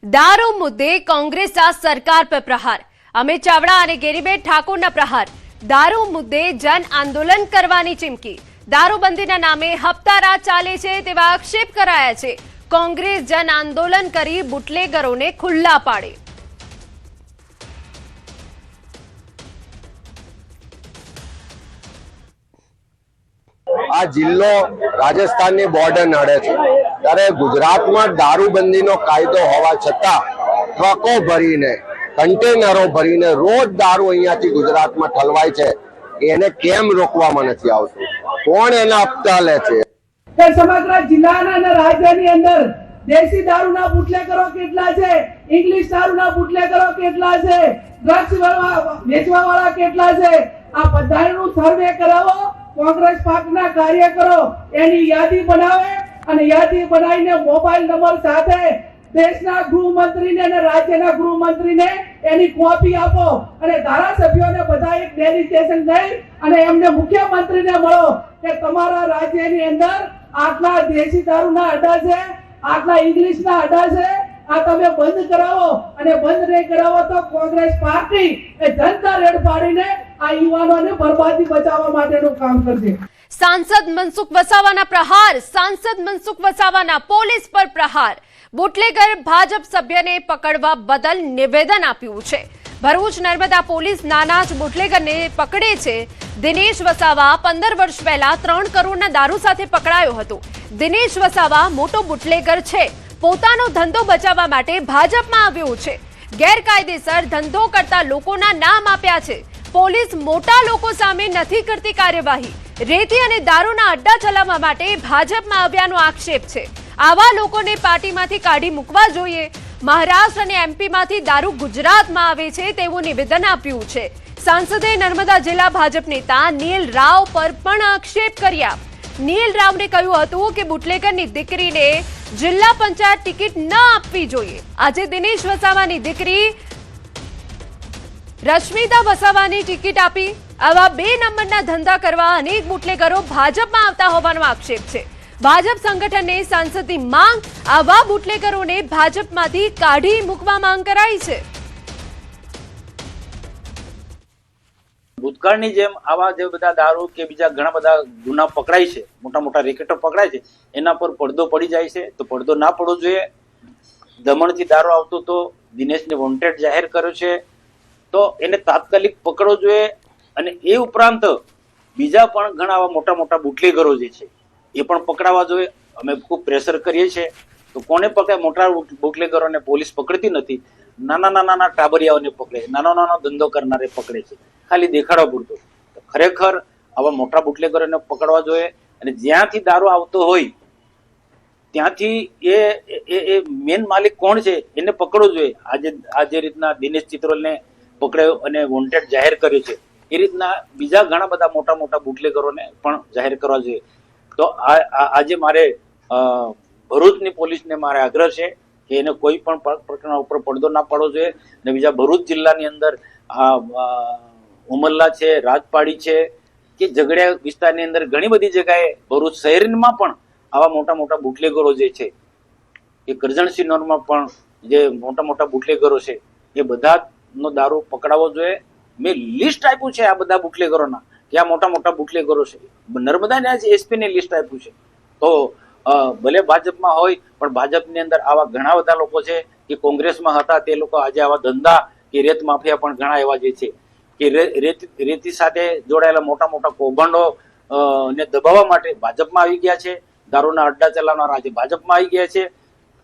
दारू मुद्दे कांग्रेसचा सरकार पर प्रहार। अमित चावड़ा और गेरीबेन ठाकुरना प्रहार। दारू मुद्दे जन आंदोलन करवानी चीमकी। दारूबंधीना नामे हप्तारा चाले छे तेवा आक्षेप कराया छे। कांग्रेस जन आंदोलन करी बुटलेगरोने खुल्ला पाडे। आ जिल्लो राजस्थाननी बोर्डर नड़े छे त्यारे गुजरातमां दारूबंधीनो कायदो होवा छतां ट्रको भरीने कंटेनरो भरीने रोज दारू अहींयाथी गुजरातमां ठलवाय छे। एने केम रोकवामां नथी आवतुं? कोण एना हप्ता ले छे? समग्र जिल्लाना અને રાજ્યની અંદર દેશી દારૂના બુટલેગરો કેટલા છે, ઇંગ્લિશ દારૂના બુટલેગરો કેટલા છે, ડ્રગ્સ વેચવાવાળા કેટલા છે, આ બધાનું સર્વે કરાવો। कांग्रेस पार्टीना कार्यकरो एनी यादी बनावे અને यादी बनावीने मोबाइल नंबर साथे देशना गृहमंत्रीने અને રાજ્યના ગૃહમંત્રીને એની કોપી આપો અને ધારાસભ્યોને બધા એક ડેલિગેશન જઈ અને એમને મુખ્યમંત્રીને મળો કે તમારા રાજ્યની અંદર આટલા દેશી દારૂના અડ્ડા છે, આટલા ઇંગ્લિશના અડ્ડા છે, આ તમે બંધ કરાવો અને બંધ નહીં કરાવો તો કોંગ્રેસ પાર્ટી એ જનતા રેડ પાડીને આ યુવાનોને બરબાદી બચાવવા માટેનું કામ કરશે। सांसद मनसुख वसावाना प्रहार। सांसद मनसुख वसावाना पोलीस पर प्रहार। बुटलेगर भाजप सभ्यने पकड़वा बदल निवेदन आप्युं छे। भरूच नर्मदा पोलीस नाना ज बुटलेगरने पकड़े छे। दिनेश वसावा 15 वर्ष पहला 3 करोड़ना दारू साथे पकड़ायो हतो। दिनेश वसावा मोटो बुटलेगर छे। पोतानो धंधो बचाववा माटे भाजपमां આવ્યો છે। ગેરકાયદેસર ધંધો કરતા લોકોના નામ આપ્યા છે। પોલીસ મોટા લોકો સામે નથી કરતી કાર્યવાહી। રેતી અને દારૂના અડ્ડા ચલાવવા માટે ભાજપમાં આવ્યાનો આક્ષેપ છે। આવા લોકોને પાર્ટીમાંથી કાઢી મૂકવા જોઈએ। મહારાષ્ટ્ર અને એમપીમાંથી દારૂ ગુજરાતમાં આવે છે તેવું નિવેદન આપ્યું છે। સાંસદે નર્મદા જિલ્લા ભાજપ નેતા નીલ રાવ પર પણ આક્ષેપ કર્યા। નીલ રાવને કહ્યું હતું કે બુટલેગરની દીકરીને જિલ્લા પંચાયત ટિકિટ ન આપવી જોઈએ। આજે દિનેશ વસાવાની દીકરી રશ્મિતા વસાવાની ટિકિટ આપી આવા 2 નંબરના ધંધા કરવા અનેક બુટલેગરો ભાજપમાં આવતા હોવાનો આક્ષેપ છે। ભાજપ સંગઠનને સાંસદની માંગ આવા બુટલેગરોને ભાજપમાંથી કાઢી મૂકવા માંગ કરાઈ છે। ભૂતકાળની જેમ આવા જે બધા દારૂ કે બીજા ઘણા બધા ગુના પકડાય છે, મોટા મોટા રેકેટો પકડાય છે, એના પર પડદો પડી જાય છે તો પડદો ના પડવો જોઈએ। દમણથી દારૂ આવતો તો દિનેશને વોન્ટેડ જાહેર કર્યો છે તો એને તાત્કાલિક પકડવો જોઈએ। અને એ ઉપરાંત બીજા પણ ઘણા આવા મોટા મોટા બુટલેગરો જે છે એ પણ પકડાવા જોઈએ। અમે ખૂબ પ્રેશર કરીએ છીએ તો કોને પકડે? મોટા બુટલેગરોને પોલીસ પકડતી નથી, નાના નાના ટાબરિયાઓને પકડે, નાનો નાનો ધંધો કરનારે પકડે છે ખાલી દેખાડવા પૂરતો। ખરેખર આવા મોટા બુટલેગરોને પકડવા જોઈએ અને જ્યાંથી દારૂ આવતો હોય ત્યાંથી એ મેન માલિક કોણ છે એને પકડવો જોઈએ। આજે રીતના દિનેશ ચિત્રોલને પકડાયો અને વોન્ટેડ જાહેર કર્યો છે એ રીતના બીજા ઘણા બધા મોટા મોટા બુટલેગરોને પણ જાહેર કરવા જોઈએ। તો આજે મારે ભરૂચની પોલીસને મારે આગ્રહ છે કે એને કોઈ પણ પ્રકારના ઉપર પડદો ના પાડવો જોઈએ। અને બીજા ભરૂચ જિલ્લાની અંદર ઉમરલા છે, રાજપાડી છે કે ઝઘડિયા વિસ્તારની અંદર ઘણી બધી જગ્યાએ ભરૂચ શહેરમાં પણ આવા મોટા મોટા બુટલેગરો જે છે એ કરજણ સિનોરમાં પણ જે મોટા મોટા બુટલેગરો છે એ બધાનો દારૂ પકડાવવો જોઈએ। મેં લિસ્ટ આપ્યું છે આ બધા બુટલેગરોના કે આ મોટા મોટા બુટલેગરો છે। નર્મદાના જ એસપીને લિસ્ટ આપ્યું છે। તો ભલે ભાજપમાં હોય પણ ભાજપની અંદર આવા ઘણા બધા લોકો છે કે કોંગ્રેસમાં હતા તે લોકો આજે આવા ધંધા કે રેત માફિયા પણ ઘણા એવા જે છે કે રેતી સાથે જોડાયેલા મોટા મોટા કૌભાંડો ને દબાવવા માટે ભાજપમાં આવી ગયા છે। દારૂના અડ્ડા ચલાવનારા આજે ભાજપમાં આવી ગયા છે।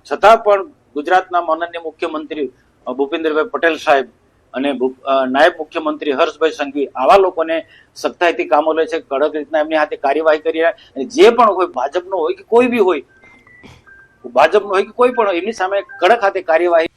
છતાં પણ ગુજરાતના માનનીય મુખ્યમંત્રી ભૂપેન્દ્રભાઈ પટેલ સાહેબ અને નાયબ મુખ્યમંત્રી હર્ષભાઈ સંઘવી આવા લોકોને સખ્તાઈથી કામો લે છે, કડક રીતના એમની હાથે કાર્યવાહી કરી રહ્યા। અને જે પણ હોય ભાજપનો હોય કે કોઈ બી હોય, ભાજપનો હોય કે કોઈ પણ હોય, એમની સામે કડક હાથે કાર્યવાહી।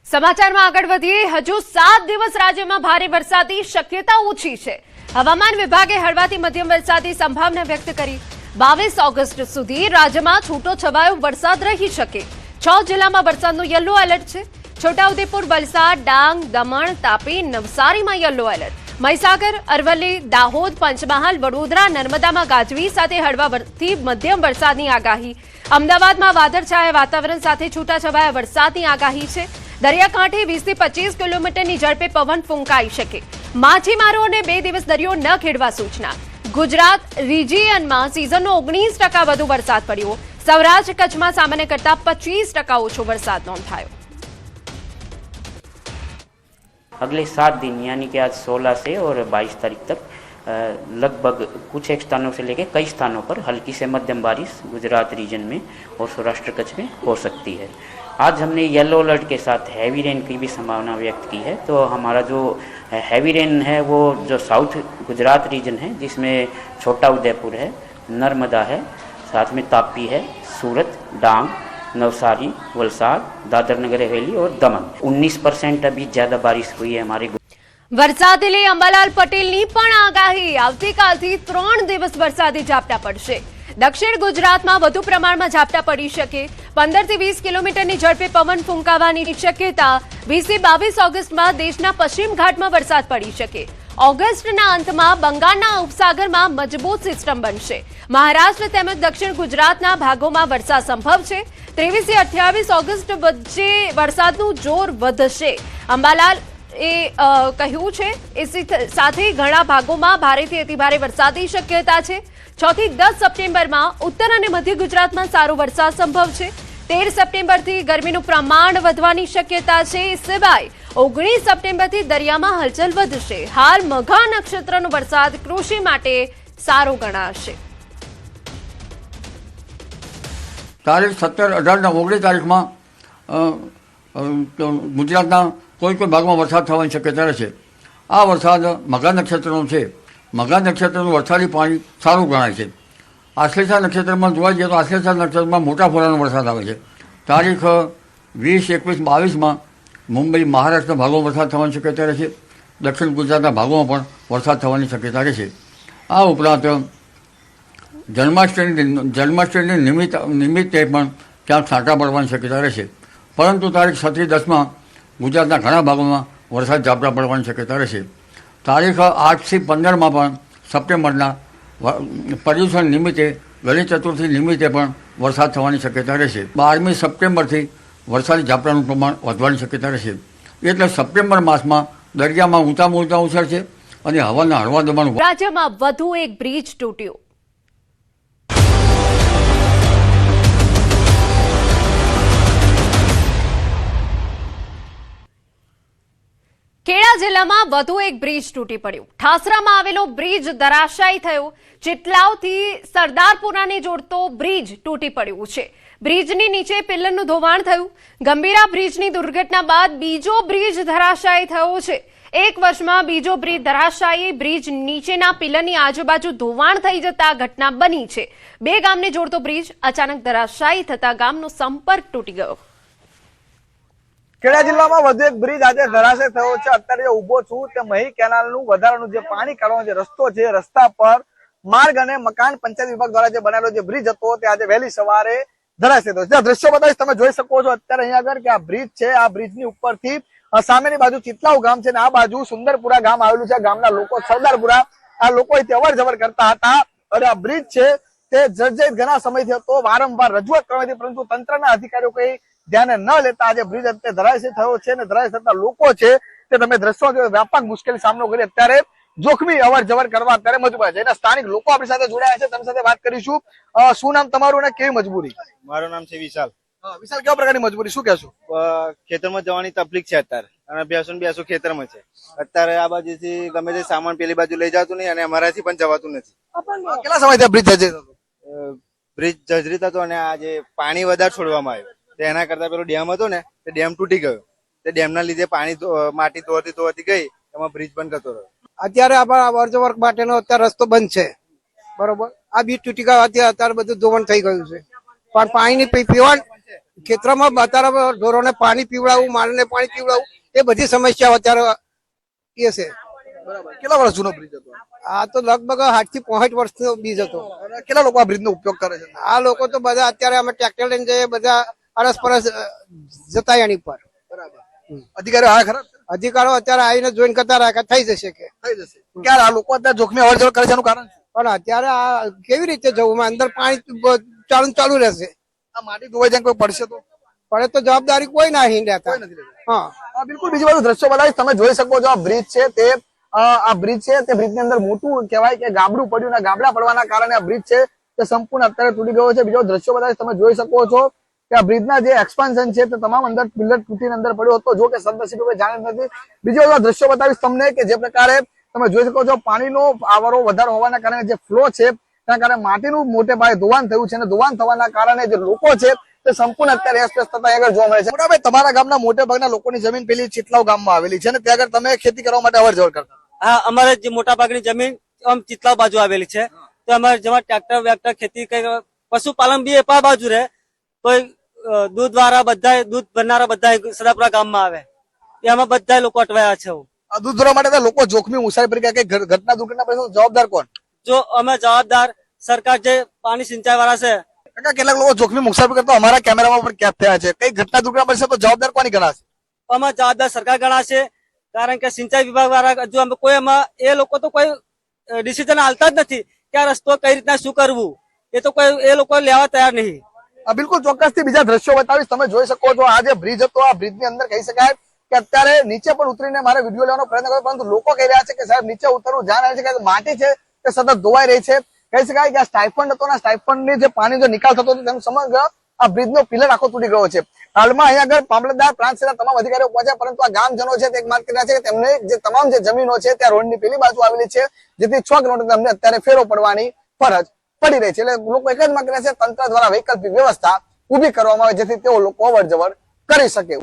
સમાચારમાં આગળ વધીએ। હજુ 7 દિવસ રાજ્યમાં ભારે વરસાદની શક્યતા ઓછી છે। હવામાન વિભાગે હળવાથી મધ્યમ વરસાદની સંભાવના વ્યક્ત કરી। 22 ઓગસ્ટ સુધી રાજ્યમાં છૂટો છવાયો વરસાદ રહી શકે। 6 જિલ્લામાં વરસાદનું યલો એલર્ટ છે। છોટાઉદેપુર, વલસાડ, ડાંગ, દમણ, તાપી, નવસારીમાં યલો એલર્ટ। મહીસાગર, અરવલ્લી, દાહોદ, પંચમહાલ, વડોદરા, નર્મદામાં ગાજવીજ સાથે હળવાથી મધ્યમ વરસાદની આગાહી। અમદાવાદમાં વાદળછાયા વાતાવરણ સાથે છૂટાછવાયા વરસાદની આગાહી છે. દરિયાકાંઠે 20 થી 25 કિલોમીટરની ઝડપે પવન ફૂંકાઈ શકે. માછીમારોને 2 દિવસ દરિયો ન ખેડવા સૂચના. ગુજરાત રિજિયનમાં સિઝનનો 19% વધુ વરસાદ પડ્યો. સૌરાષ્ટ્ર કચ્છમાં સામાન્ય કરતા 25% ઓછો વરસાદ નોંધાયો. अगले 7 दिन यानी कि आज 16 से और 22 तारीख तक लगभग कुछ एक स्थानों से लेकर कई स्थानों पर हल्की से मध्यम बारिश गुजरात रीजन में और सौराष्ट्र कच्छ में हो सकती है. आज हमने येलो अलर्ट के साथ हैवी रेन की भी संभावना व्यक्त की है. तो हमारा जो हैवी रेन है वो जो साउथ गुजरात रीजन है जिसमें छोटा उदयपुर है, नर्मदा है, साथ में तापी है, सूरत, डांग, नवसारी, वलसाड, दादर नगर हवेली और दमन. 19% अभी ज़्यादा बारिश हुई है हमारे. વરસાદને લઈ અંબાલાલ પટેલની પણ આગાહી. આવતીકાલથી 3 દિવસ વરસાદી ઝાપટા પડશે. દક્ષિણ ગુજરાતમાં વધુ પ્રમાણમાં ઝાપટા પડી શકે. 15 થી 20 કિલોમીટરની ઝડપે પવન ફૂંકાવાની શક્યતા. 20 થી 22 ઓગસ્ટમાં દેશના પશ્ચિમ ઘાટમાં વરસાદ પડી શકે. ઓગસ્ટના અંતમાં બંગાળના ઉપસાગરમાં મજબૂત સિસ્ટમ બનશે. મહારાષ્ટ્ર તેમજ દક્ષિણ ગુજરાતના ભાગોમાં વરસાદ સંભવ છે. 23 થી 28 ઓગસ્ટ વચ્ચે વરસાદનું જોર વધશે. અંબાલાલ કહ્યું છે. એ સાથે ઘણા ભાગોમાં ભારેથી અતિભારે વરસાદની શક્યતા છે. 6 થી 10 સપ્ટેમ્બરમાં ઉત્તર અને મધ્ય ગુજરાતમાં સારો વરસાદ સંભવ છે. 13 સપ્ટેમ્બરથી ગરમીનું પ્રમાણ વધવાની શક્યતા છે. એ સિવાય 19 સપ્ટેમ્બરથી દરિયામાં હલચલ વધશે. હાલ મઘા નક્ષત્રનો વરસાદ કૃષિ માટે સારો ગણાશે. તારીખ 17, 18 અને 19 તારીખમાં ગુજરાતના કોઈ ભાગમાં વરસાદ થવાની શક્યતા રહેશે. આ વરસાદ મઘા નક્ષત્રનો છે. મઘા નક્ષત્રનું વરસાદી પાણી સારું ગણાય છે. આશ્લેષા નક્ષત્રમાં જોવા જઈએ તો આશ્લેષા નક્ષત્રમાં મોટા ફોરાનો વરસાદ આવે છે. તારીખ 20, 21, 22માં મુંબઈ, મહારાષ્ટ્રના ભાગોમાં વરસાદ થવાની શક્યતા રહેશે. દક્ષિણ ગુજરાતના ભાગોમાં પણ વરસાદ થવાની શક્યતા રહેશે. આ ઉપરાંત જન્માષ્ટમીની નિમિત્તે પણ ક્યાંક છાંટા પડવાની શક્યતા રહેશે. પરંતુ તારીખ 6 થી 10માં ગુજરાતના ઘણા ભાગોમાં વરસાદ ઝાપટા પડવાની શક્યતા રહેશે. તારીખ 8 થી 15માં પણ સપ્ટેમ્બરના પર્યુષણ નિમિત્તે, ગણેશ ચતુર્થી નિમિત્તે પણ વરસાદ થવાની શક્યતા રહેશે. 12મી સપ્ટેમ્બરથી વરસાદી ઝાપટાનું પ્રમાણ વધવાની શક્યતા રહેશે. એટલે સપ્ટેમ્બર માસમાં દરિયામાં ઊંચા મોજા ઉછળશે અને હવાના હળવા દબાણ. રાજ્યમાં વધુ એક બ્રિજ તૂટ્યો. ખેડા જિલ્લામાં વધુ એક બ્રિજ તૂટી પડ્યો. ઠાસરામાં આવેલો બ્રિજ ધરાશાયી થયો. ચિટલાવથી સરદારપુરાને જોડતો બ્રિજ તૂટી પડ્યો છે. બ્રિજની નીચે પિલ્લરનું ધોવાણ થયું. ગંભીરા બ્રિજની દુર્ઘટના બાદ બીજો બ્રિજ ધરાશાયી થયો છે. 1 વર્ષમાં બીજો બ્રિજ ધરાશાયી. બ્રિજ નીચેના પિલ્લરની આજુબાજુ ધોવાણ થઈ જતા ઘટના બની છે. 2 ગામને જોડતો બ્રિજ અચાનક ધરાશાયી થતા ગામનો સંપર્ક તૂટી ગયો. ખેડા જિલ્લામાં વધુ એક બ્રિજ આજે ધરાશય થયો છે. અત્યારે જે ઉભો છું તે મહી કેનાલનું વધારાનું જે પાણી કાઢવાનો જે રસ્તો છે, રસ્તા પર માર્ગ અને મકાન પંચાયત વિભાગ દ્વારા જે બનાવેલો જે બ્રિજ હતો તે આજે વહેલી સવારે ધરાશય થયો. જ્યાં દ્રશ્યો બતાવીશ તમે જોઈ શકો છો અત્યારે અહીંયા આગળ કે આ બ્રિજ છે. આ બ્રિજની ઉપરથી સામેની બાજુ ચિતલાવ ગામ છે અને આ બાજુ સુંદરપુરા ગામ આવેલું છે. ગામના લોકો સરદારપુરા આ લોકો અહીંથી અવર જવર કરતા હતા અને આ બ્રિજ છે તે જર્જરિત ઘણા સમયથી હતો. વારંવાર રજૂઆત કરવાથી પરંતુ તંત્રના અધિકારીઓ કઈ ધ્યાને ન લેતા આજે બ્રિજ અત્યારે ધરાશય થયો છે અને ધરાશય થતા લોકો છે તે તમે દ્રશ્યો વ્યાપક મુશ્કેલી સામનો કરી અત્યારે જોખમી અવર જવર કરવા અત્યારે મજબૂર છે. એના સ્થાનિક લોકો આપણી સાથે જોડાયા છે, તેમની સાથે વાત કરીશું. શું નામ તમારું અને કેવી મજબૂરી? મારું નામ છે વિશાલ. વિશાલ, કેવા પ્રકારની મજબૂરી, શું કહેશો? ખેતરમાં જવાની તકલીફ છે અત્યારે અને બેસું ખેતરમાં છે. અત્યારે આ બાજુથી ગમે તે સામાન પેલી બાજુ લઈ જતું નહીં અને અમારાથી પણ જવાતું નથી. કેટલા સમયથી બ્રિજ જર્જરિત હતો? બ્રિજ જર્જરિત હતો અને આજે પાણી વધારે છોડવામાં આવ્યું. એના કરતા પેલો ડેમ હતો ને તે ડેમ તૂટી ગયો. તે ડેમના લીધે પાણી માટી ધોવાતી ગઈ, એમાં બ્રિજ બંધ થતો રહ્યો. અત્યારે આપણા અવર જવર માટેનો અત્યારે રસ્તો બંધ છે, બરોબર. આ બ્રિજ તૂટી ગયો, અત્યારે બધું ધોવાણ થઈ ગયું છે. પણ પાણીની પીવાનું ખેતરમાં અત્યારે ઢોરોને પાણી પીવડાવવું, માણસને પાણી પીવડાવવું, એ બધી સમસ્યાઓ અત્યારે એ છે. કેટલા વર્ષ જૂનો બ્રિજ હતો? આ તો લગભગ 60 થી 65 વર્ષનો બ્રિજ હતો. કેટલા લોકો આ બ્રિજનો ઉપયોગ કરે છે? આ લોકો તો બધા અત્યારે અમે ટ્રેક્ટર લઈને જઈએ, બધા અરસપરસ જતા એની પર. અધિકારીઓ આ ખરા? અધિકારીઓ અત્યારે આવીને જોઈન કરતા રાખે થઈ જશે કે થઈ જશે. ક્યારે આ લોકો અત્યારે જોખમી અવર જવર કરે છે એનું કારણ? પણ અત્યારે આ કેવી રીતે જવું? અંદર પાણી ચાલુ રહેશે. આ માટી ધોવાઈ જાય કોઈ પડશે તો પડે તો જવાબદારી કોઈ નહીં લેતા. હા બિલકુલ બીજી બાજુ દ્રશ્યો બતાવીશ. તમે જોઈ શકો છો આ બ્રિજ છે તે આ બ્રિજ છે તે બ્રિજ ની અંદર મોટું કહેવાય કે ગાબડું પડ્યું અને ગાબડા પડવાના કારણે આ બ્રિજ છે તે સંપૂર્ણ અત્યારે તૂટી ગયો છે. બીજો દ્રશ્યો બતાવીશ. તમે જોઈ શકો છો કે આ બ્રિજના જે એક્સપાન્શન છે તે તમામ અંદર પિલર તૂટીને અંદર પડ્યો હતો. જો કે સદનસીબે કોઈ જાણ નથી. બીજો દ્રશ્યો બતાવીશ તમને કે જે પ્રકારે તમે જોઈ શકો છો પાણીનો આવરો વધારો હોવાના કારણે જે ફ્લો છે તેના કારણે માટીનું મોટે પાયે ધોવાણ થયું છે અને ધોવાણ થવાના કારણે જે લોકો છે તે સંપૂર્ણ અત્યારે અસ્તવ્યસ્ત થતા આગળ જોવા મળે છે. મોટાભાઈ તમારા ગામના મોટે ભાગના લોકોની જમીન પેલી ચિતલાવ ગામમાં આવેલી છે અને ત્યાં આગળ તમે ખેતી કરવા માટે અવર જવર કરતા. હા, અમારે જે મોટા ભાગની જમીન આમ ચિતલાવ બાજુ આવેલી છે તો અમારે જેમાં ટ્રેક્ટર વેક્ટર ખેતી કરી પશુપાલન બી એ બાજુ રહે તો દૂધ વાળા બધા દૂધ ભરનારા બધા સદાપુરા ગામમાં આવે એમાં બધા લોકો અટવાયા છે. દૂધ ભરવા માટે લોકો જોખમી મુસાફરી કરે કે ઘટના દુર્ઘટના પછી જવાબદાર કોણ? જો અમે જવાબદાર સરકાર જે પાણી સિંચાઈ વાળા છે. કાકા કેટલાક લોકો જોખમી મુસાફરી કરતા અમારા કેમેરામાં પણ કેદ થયા છે. કઈ ઘટના દુર્ઘટના બનશે તો જવાબદાર કોની ગણાશે? અમે જવાબદાર સરકાર ગણાશે કારણ કે સિંચાઈ વિભાગ વાળા હજુ અમે કોઈ એમાં એ લોકો તો કોઈ ડિસિઝન હાલતા જ નથી કે આ રસ્તો કઈ રીતના શું કરવું એ તો કોઈ એ લોકો લેવા તૈયાર નહીં. બિલકુલ ચોક્કસથી બીજા દ્રશ્યો બતાવીશ. તમે જોઈ શકો છો આ જે બ્રિજ હતો આ બ્રિજ ની અંદર કહી શકાય કે અત્યારે નીચે પણ ઉતરીને મારે વિડીયો લેવાનો પ્રયત્ન કર્યો પરંતુ લોકો કહી રહ્યા છે કે સાહેબ નીચે ઉતરવું જાણ આવે છે કે માટી છે તે સતત ધોવાઈ રહી છે. કહી શકાય કે આ સ્ટાઇફંડ હતો ને સ્ટાઇફંડ ની જે પાણી જો નિકાલ થતો હતો તેનું સમગ્ર આ બ્રિજ નો પિલર આખો તૂટી ગયો છે. હાલમાં અહીંયા આગળ મામલતદાર પ્રાંત સેના તમામ અધિકારીઓ પહોંચ્યા પરંતુ આ ગામજનો છે તે એક માંગ કરી રહ્યા છે કે તેમને જે તમામ જે જમીનો છે ત્યાં રોડની પેલી બાજુ આવેલી છે જેથી 6 કિલોમીટર અમને અત્યારે ફેરો પડવાની ફરજ પડી રહી છે. એટલે લોકો એક જ માંગ કરી રહ્યા છે તંત્ર દ્વારા વૈકલ્પિક વ્યવસ્થા ઉભી કરવામાં આવે જેથી તેઓ લોકો અવર જવર કરી શકે.